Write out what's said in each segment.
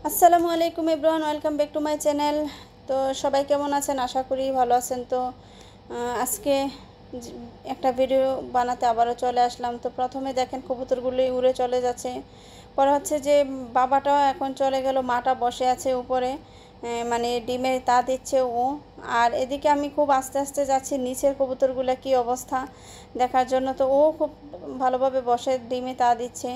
আসসালামু আলাইকুম everyone, welcome back to my channel. তো সবাই কেমন আছেন? আশা করি ভালো আছেন। তো আজকে একটা ভিডিও বানাতে আবারও চলে আসলাম। তো প্রথমে দেখেন কবুতরগুলি উড়ে চলে যাচ্ছে। পরে হচ্ছে যে বাবাটাও এখন চলে গেল, মাটা বসে আছে উপরে, মানে ডিমের তা দিচ্ছে ও। আর এদিকে আমি খুব আস্তে আস্তে যাচ্ছি নিচের কবুতরগুলো কি অবস্থা দেখার জন্য। তো ও খুব ভালোভাবে বসে ডিমে তা দিচ্ছে।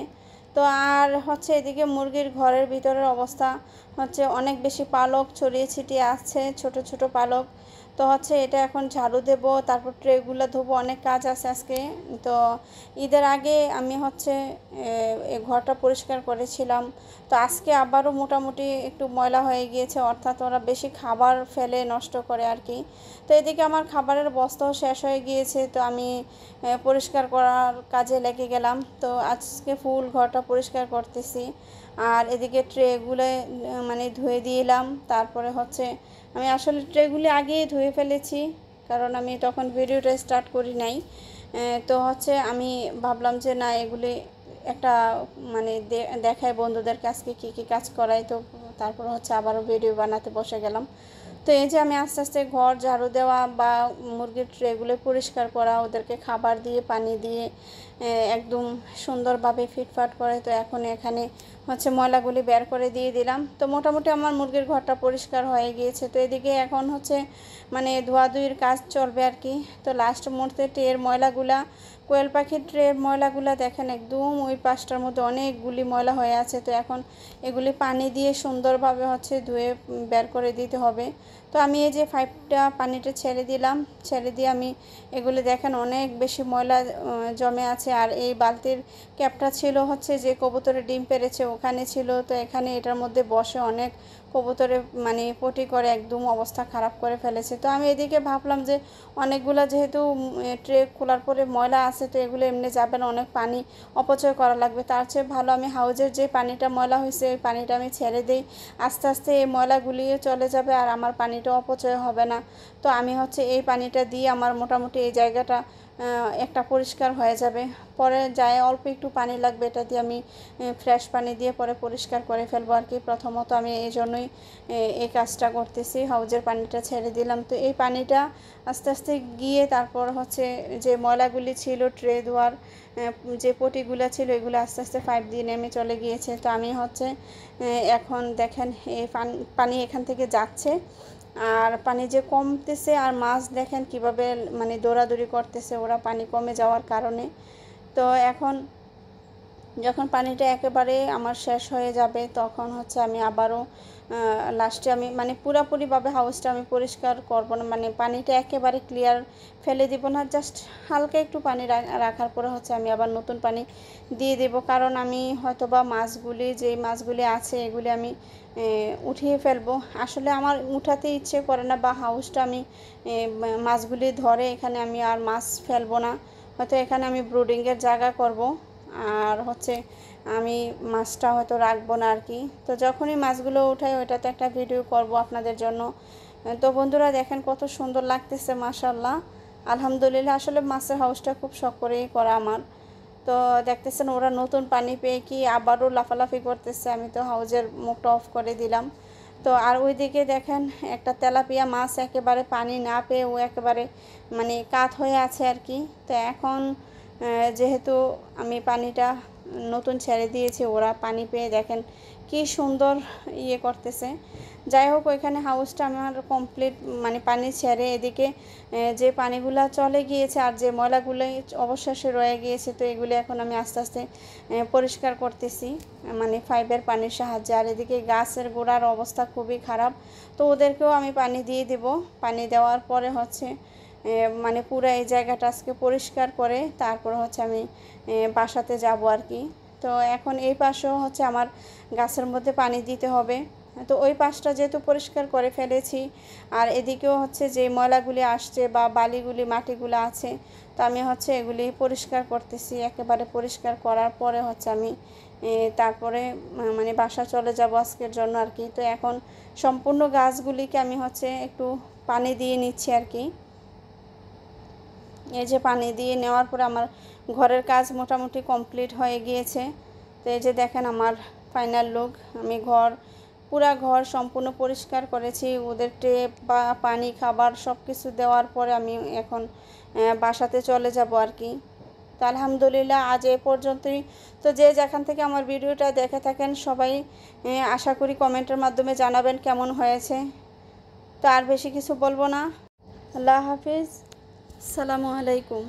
তো আর হচ্ছে এদিকে মুরগির ঘরের ভিতরের অবস্থা হচ্ছে অনেক বেশি পালক ছড়িয়ে ছিটিয়ে আছে, ছোট ছোট পালক। তো হচ্ছে এটা এখন ঝাড়ু দেব, তারপর ট্রেগুলো ধোবো, অনেক কাজ আছে আজকে। তো ঈদের আগে আমি হচ্ছে এই ঘরটা পরিষ্কার করেছিলাম। তো আজকে আবারও মোটামুটি একটু ময়লা হয়ে গিয়েছে, অর্থাৎ ওরা বেশি খাবার ফেলে নষ্ট করে আর কি। তো এদিকে আমার খাবারের বস্তাও শেষ হয়ে গিয়েছে, তো আমি পরিষ্কার করার কাজে লেগে গেলাম। তো আজকে ফুল ঘরটা পরিষ্কার করতেছি। আর এদিকে ট্রেগুলো মানে ধুয়ে দিলাম। তারপরে হচ্ছে আমি আসলে ট্রেগুলি আগেই ধুয়ে ফেলেছি, কারণ আমি তখন ভিডিওটা স্টার্ট করি নাই। তো হচ্ছে আমি ভাবলাম যে না, এগুলি একটা মানে দেখায় বন্ধুদেরকে আজকে কী কী কাজ করাই। তো তারপর হচ্ছে আবারও ভিডিও বানাতে বসে গেলাম। তো এই যে আমি আস্তে আস্তে ঘর ঝাড়ু দেওয়া বা মুরগির ট্রেগুলো পরিষ্কার করা, ওদেরকে খাবার দিয়ে পানি দিয়ে একদম সুন্দরভাবে ফিটফাট করে। তো এখন এখানে হচ্ছে ময়লাগুলি বের করে দিয়ে দিলাম। তো মোটামুটি আমার মুরগির ঘরটা পরিষ্কার হয়ে গিয়েছে। তো এদিকে এখন হচ্ছে মানে ধোয়াধুয়ির কাজ চলবে আর কি। তো লাস্ট মুহূর্তে ট্রের ময়লাগুলা, কোয়েল পাখির ট্রের ময়লাগুলা দেখেন একদম ওই পাশটার মধ্যে অনেকগুলি ময়লা হয়ে আছে। তো এখন এগুলি পানি দিয়ে সুন্দরভাবে হচ্ছে ধুয়ে বের করে দিতে হবে। তো আমি এই যে 5টা পানিটা ছেড়ে দিলাম, ছেড়ে দিয়ে আমি এগুলি দেখেন অনেক বেশি ময়লা জমে আছে। আর এই বালতির ক্যাপটা ছিল হচ্ছে যে কবুতরে ডিম পেড়েছে ওখানে ছিল। তো এখানে এটার মধ্যে বসে অনেক কবুতরে মানে পটি করে একদম অবস্থা খারাপ করে ফেলেছে। তো আমি এদিকে ভাবলাম যে অনেকগুলা যেহেতু ট্রে খোলার পরে ময়লা আছে, তো এগুলো এমনি যাবে না, অনেক পানি অপচয় করা লাগবে। তার চেয়ে ভালো আমি হাউজের যে পানিটা ময়লা হয়েছে ওই পানিটা আমি ছেড়ে দিই, আস্তে আস্তে এই ময়লাগুলিও চলে যাবে আর আমার পানিটা অপচয় হবে না। তো আমি হচ্ছে এই পানিটা দিয়ে আমার মোটামুটি এই জায়গাটা একটা পরিষ্কার হয়ে যাবে। পরে যায় অল্প একটু পানি লাগবে, এটা দিয়ে আমি ফ্রেশ পানি দিয়ে পরে পরিষ্কার করে ফেলবো আর কি। প্রথমত আমি এই জন্যই এই কাজটা করতেছি, হাউজের পানিটা ছেড়ে দিলাম। তো এই পানিটা আস্তে আস্তে গিয়ে তারপর হচ্ছে যে ময়লাগুলি ছিল ট্রে ধোয়ার যে পটিগুলো ছিল এগুলো আস্তে আস্তে পাইপ দিয়ে নেমে চলে গিয়েছে। তো আমি হচ্ছে এখন দেখেন এই পানি এখান থেকে যাচ্ছে আর পানি যে কমতেছে, আর মাছ দেখেন কিভাবে মানে দৌড়াদৌড়ি করতেছে ওরা পানি কমে যাওয়ার কারণে। তো এখন যখন পানিটা একেবারে আমার শেষ হয়ে যাবে তখন হচ্ছে আমি আবারও লাস্টে আমি মানে পুরোপুরিভাবে হাউসটা আমি পরিষ্কার করব না, মানে পানিটা একেবারে ক্লিয়ার ফেলে দিব না, জাস্ট হালকা একটু পানি রাখার পরে হচ্ছে আমি আবার নতুন পানি দিয়ে দেব। কারণ আমি হয়তো বা মাছগুলি যেই মাছগুলি আছে এগুলি আমি উঠিয়ে ফেলবো। আসলে আমার উঠাতে ইচ্ছে করে না, বা হাউসটা আমি মাছগুলি ধরে এখানে আমি আর মাছ ফেলবো না, হয়তো এখানে আমি ব্রুডিংয়ের জায়গা করব। আর হচ্ছে আমি মাছটা হয়তো রাখবো না আর কি। তো যখনই মাছগুলো উঠাই ওইটাতে একটা ভিডিও করব আপনাদের জন্য। তো বন্ধুরা দেখেন কত সুন্দর লাগতেছে, মাশাআল্লাহ, আলহামদুলিল্লাহ। আসলে মাছের হাউসটা খুব শখ করেই করা আমার। তো দেখতেছেন ওরা নতুন পানি পেয়ে কি আবারও লাফালাফি করতেছে, আমি তো হাউজের মুখটা অফ করে দিলাম। তো আর ওইদিকে দেখেন একটা তেলাপিয়া মাছ একেবারে পানি না পেয়ে ও একেবারে মানে কাত হয়ে আছে আর কি। তো এখন যেহেতু আমি পানিটা নতুন ছেড়ে দিয়েছি, ওরা পানি পেয়ে দেখেন কি সুন্দর ইয়ে করতেছে। যাই হোক ওইখানে হাউসটা আমার কমপ্লিট, মানে পানি ছেড়ে এদিকে যে পানিগুলা চলে গিয়েছে আর যে ময়লাগুলো অবশেষে রয়ে গিয়েছে, তো এগুলি এখন আমি আস্তে আস্তে পরিষ্কার করতেছি মানে পাইপের পানির সাহায্যে। আর এদিকে গাছের গোড়ার অবস্থা খুবই খারাপ, তো ওদেরকেও আমি পানি দিয়ে দেব। পানি দেওয়ার পরে হচ্ছে মানে পুরো এই জায়গাটা আজকে পরিষ্কার করে তারপর হচ্ছে আমি বাসাতে যাব আর কি। তো এখন এই পাশেও হচ্ছে আমার গাছের মধ্যে পানি দিতে হবে। তো ওই পাশটা যেহেতু পরিষ্কার করে ফেলেছি, আর এদিকেও হচ্ছে যে ময়লাগুলি আসছে বা বালিগুলি মাটিগুলো আছে, তো আমি হচ্ছে এগুলি পরিষ্কার করতেছি। একেবারে পরিষ্কার করার পরে হচ্ছে আমি তারপরে মানে বাসা চলে যাব আজকের জন্য আর কি। তো এখন সম্পূর্ণ গাছগুলিকে আমি হচ্ছে একটু পানি দিয়ে নিচ্ছি আর কি। এই যে পানি দিয়ে নেওয়ার পরে আমার ঘরের কাজ মোটামুটি কমপ্লিট হয়ে গিয়েছে। তো এই যে দেখেন আমার ফাইনাল লুক, আমি ঘর পুরা ঘর সম্পূর্ণ পরিষ্কার করেছি। ওদের টেপ বা পানি খাবার সব কিছু দেওয়ার পরে আমি এখন বাসাতে চলে যাব আর কি। তো আলহামদুলিল্লাহ আজ এ পর্যন্তই। তো যে যেখান থেকে আমার ভিডিওটা দেখে থাকেন সবাই আশা করি কমেন্টের মাধ্যমে জানাবেন কেমন হয়েছে। তো আর বেশি কিছু বলবো না। আল্লাহ হাফিজ, আসসালামু আলাইকুম।